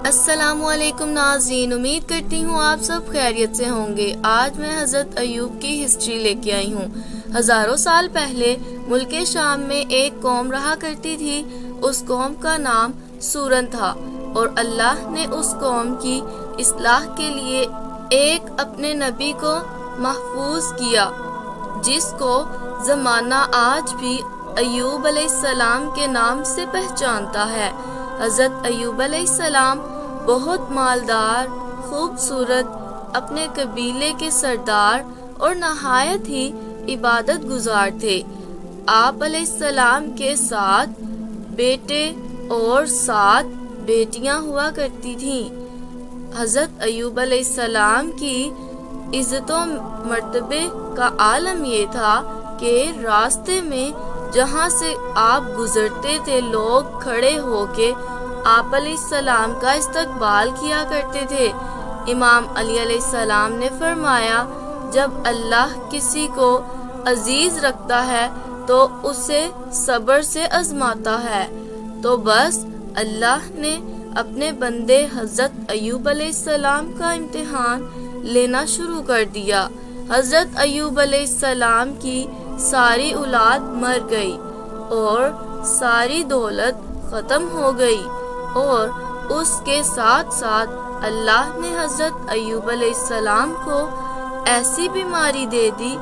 السلام علیکم ناظرین، امید کرتی ہوں آپ سب خیریت سے ہوں گے۔ آج میں حضرت ایوب کی ہسٹری لے کے آئی ہوں۔ ہزاروں سال پہلے ملک شام میں ایک قوم رہا کرتی تھی۔ اس قوم کا نام سورن تھا اور اللہ نے اس قوم کی اصلاح کے لیے ایک اپنے نبی کو محفوظ کیا جس کو زمانہ آج بھی ایوب علیہ السلام کے نام سے پہچانتا ہے۔ حضرت ایوب علیہ السلام بہت مالدار، خوبصورت، اپنے قبیلے کے سردار اور نہایت ہی عبادت گزار تھے۔ آپ علیہ السلام کے 7 بیٹے اور 7 بیٹیاں ہوا کرتی تھیں۔ حضرت ایوب علیہ السلام کی عزت و مرتبے کا عالم یہ تھا کہ راستے میں جہاں سے آپ گزرتے تھے لوگ کھڑے ہو کے آپ علیہ السلام کا استقبال کیا کرتے تھے۔ امام علی علیہ السلام نے فرمایا، جب اللہ کسی کو عزیز رکھتا ہے تو اسے صبر سے آزماتا ہے، تو بس اللہ نے اپنے بندے حضرت ایوب علیہ السلام کا امتحان لینا شروع کر دیا۔ حضرت ایوب علیہ السلام کی ساری اولاد مر گئی اور ساری دولت ختم ہو گئی، اور اس کے ساتھ ساتھ اللہ نے حضرت ایوب علیہ السلام کو ایسی بیماری دے دی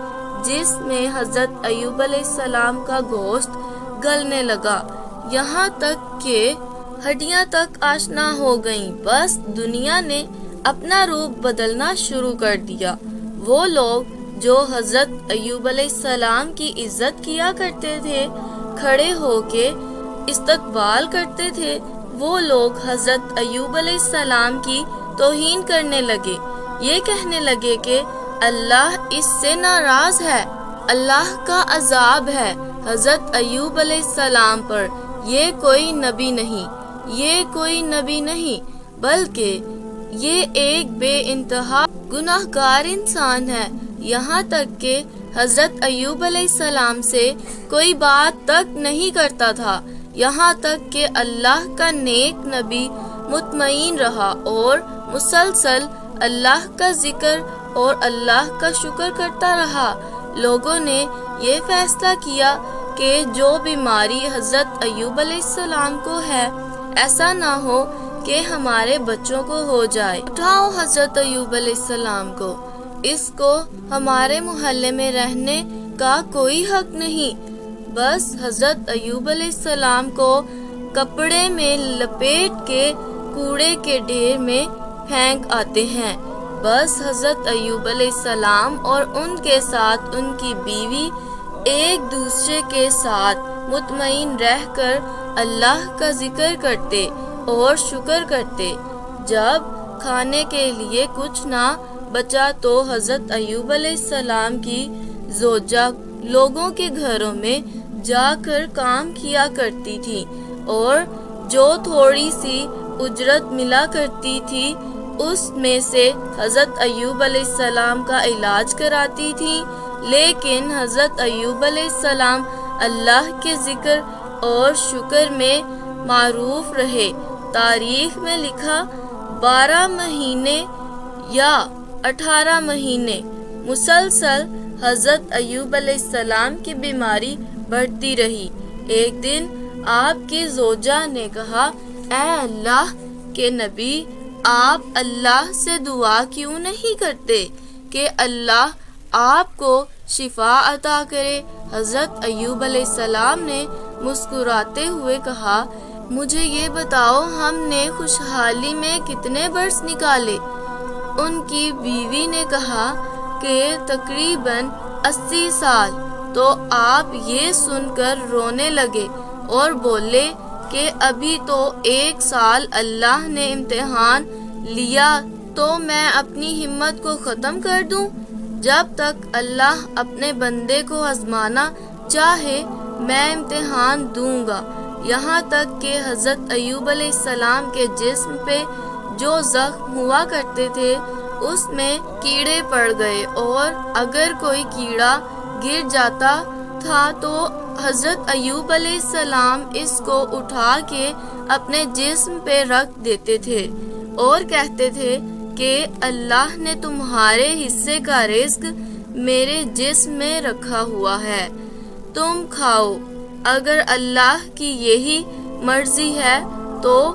جس میں حضرت ایوب علیہ السلام کا گوشت گلنے لگا، یہاں تک کہ ہڈیاں تک آشنا ہو گئیں۔ بس دنیا نے اپنا روپ بدلنا شروع کر دیا۔ وہ لوگ جو حضرت ایوب علیہ السلام کی عزت کیا کرتے تھے، کھڑے ہو کے استقبال کرتے تھے، وہ لوگ حضرت ایوب علیہ السلام کی توہین کرنے لگے، یہ کہنے لگے کہ اللہ اس سے ناراض ہے، اللہ کا عذاب ہے حضرت ایوب علیہ السلام پر، یہ کوئی نبی نہیں، یہ کوئی نبی نہیں، بلکہ یہ ایک بے انتہا گناہ گار انسان ہے۔ یہاں تک کہ حضرت ایوب علیہ السلام سے کوئی بات تک نہیں کرتا تھا، یہاں تک کہ اللہ کا نیک نبی مطمئن رہا اور مسلسل اللہ کا ذکر اور اللہ کا شکر کرتا رہا۔ لوگوں نے یہ فیصلہ کیا کہ جو بیماری حضرت ایوب علیہ السلام کو ہے، ایسا نہ ہو کہ ہمارے بچوں کو ہو جائے۔ اٹھاؤ حضرت ایوب علیہ السلام کو، اس کو ہمارے محلے میں رہنے کا کوئی حق نہیں۔ بس حضرت ایوب علیہ السلام کو کپڑے میں لپیٹ کے کوڑے کے ڈھیر میں پھینک آتے ہیں۔ بس حضرت ایوب علیہ السلام اور ان کے ساتھ ان کی بیوی ایک دوسرے کے ساتھ مطمئن رہ کر اللہ کا ذکر کرتے اور شکر کرتے۔ جب کھانے کے لیے کچھ نہ بچا تو حضرت ایوب علیہ السلام کی زوجہ لوگوں کے گھروں میں جا کر کام کیا کرتی تھی اور جو تھوڑی سی اجرت ملا کرتی تھی اس میں سے حضرت ایوب علیہ السلام کا علاج کراتی تھی۔ لیکن حضرت ایوب علیہ السلام اللہ کے ذکر اور شکر میں معروف رہے۔ تاریخ میں لکھا 12 مہینے یا 18 مہینے مسلسل حضرت ایوب علیہ السلام کی بیماری بڑھتی رہی۔ ایک دن آپ کی زوجہ نے کہا، اے اللہ کے نبی، آپ اللہ سے دعا کیوں نہیں کرتے کہ اللہ آپ کو شفا عطا کرے؟ حضرت ایوب علیہ السلام نے مسکراتے ہوئے کہا، مجھے یہ بتاؤ ہم نے خوشحالی میں کتنے برس نکالے؟ ان کی بیوی نے کہا کہ تقریباً 80 سال۔ تو آپ یہ سن کر رونے لگے اور بولے کہ ابھی تو 1 سال اللہ نے امتحان لیا تو میں اپنی ہمت کو ختم کر دوں؟ جب تک اللہ اپنے بندے کو آزمانا چاہے میں امتحان دوں گا۔ یہاں تک کہ حضرت ایوب علیہ السلام کے جسم پہ جو زخم ہوا کرتے تھے اس میں کیڑے پڑ گئے، اور اگر کوئی کیڑا گر جاتا تھا تو حضرت ایوب علیہ السلام اس کو اٹھا کے اپنے جسم پہ رکھ دیتے تھے۔ اور کہتے تھے کہ اللہ نے تمہارے حصے کا رزق میرے جسم میں رکھا ہوا ہے، تم کھاؤ، اگر اللہ کی یہی مرضی ہے تو۔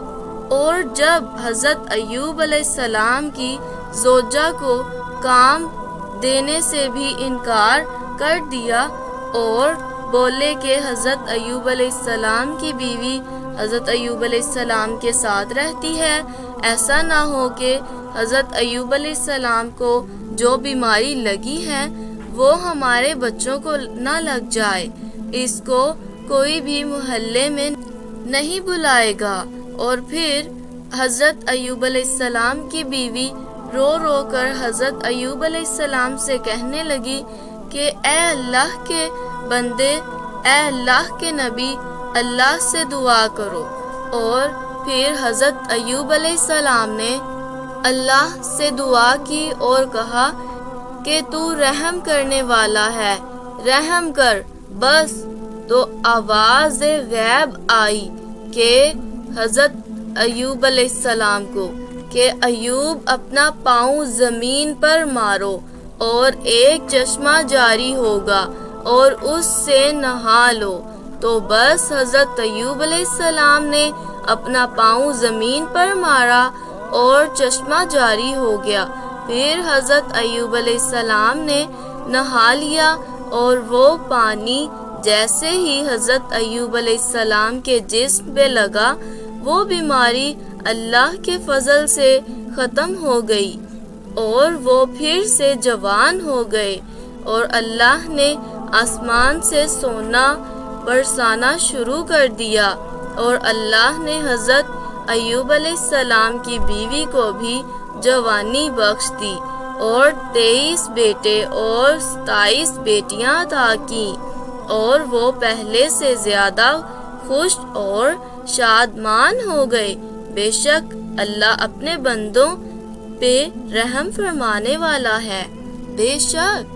اور جب حضرت ایوب علیہ السلام کی زوجہ کو کام دینے سے بھی انکار کر دیا اور بولے کہ حضرت ایوب علیہ السلام کی بیوی حضرت ایوب علیہ السلام کے ساتھ رہتی ہے، ایسا نہ ہو کہ حضرت ایوب علیہ السلام کو جو بیماری لگی ہے وہ ہمارے بچوں کو نہ لگ جائے، اس کو کوئی بھی محلے میں نہیں بلائے گا۔ اور پھر حضرت ایوب علیہ السلام کی بیوی رو رو کر حضرت ایوب علیہ السلام سے کہنے لگی کہ اے اللہ کے بندے، اے اللہ کے نبی، اللہ سے دعا کرو۔ اور پھر حضرت ایوب علیہ السلام نے اللہ سے دعا کی اور کہا کہ تو رحم کرنے والا ہے، رحم کر بس۔ تو آواز غیب آئی کہ حضرت ایوب علیہ السلام کو کہ ایوب اپنا پاؤں زمین پر مارو اور ایک چشمہ جاری ہوگا اور اس سے نہا لو۔ تو بس حضرت ایوب علیہ السلام نے اپنا پاؤں زمین پر مارا اور چشمہ جاری ہو گیا۔ پھر حضرت ایوب علیہ السلام نے نہا لیا اور وہ پانی جیسے ہی حضرت ایوب علیہ السلام کے جسم پہ لگا وہ بیماری اللہ کے فضل سے ختم ہو گئی اور وہ پھر سے جوان ہو گئے، اور اللہ نے آسمان سے سونا برسانا شروع کر دیا، اور اللہ نے حضرت ایوب علیہ السلام کی بیوی کو بھی جوانی بخش دی اور 23 بیٹے اور 27 بیٹیاں عطا کیں، اور وہ پہلے سے زیادہ خوش اور شادمان ہو گئے۔ بے شک اللہ اپنے بندوں پہ رحم فرمانے والا ہے۔ بے شک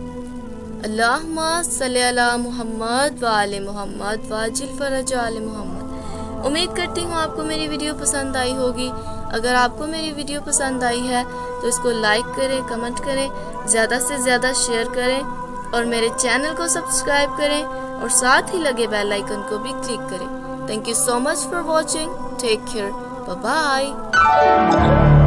اللہم صلی علی محمد وآل محمد واجل فرج آل محمد۔ امید کرتی ہوں آپ کو میری ویڈیو پسند آئی ہوگی۔ اگر آپ کو میری ویڈیو پسند آئی ہے تو اس کو لائک کریں، کمنٹ کریں، زیادہ سے زیادہ شیئر کریں اور میرے چینل کو سبسکرائب کریں اور ساتھ ہی لگے بیل آئیکن کو بھی کلک کریں۔ Thank you so much for watching. Take care. Bye bye.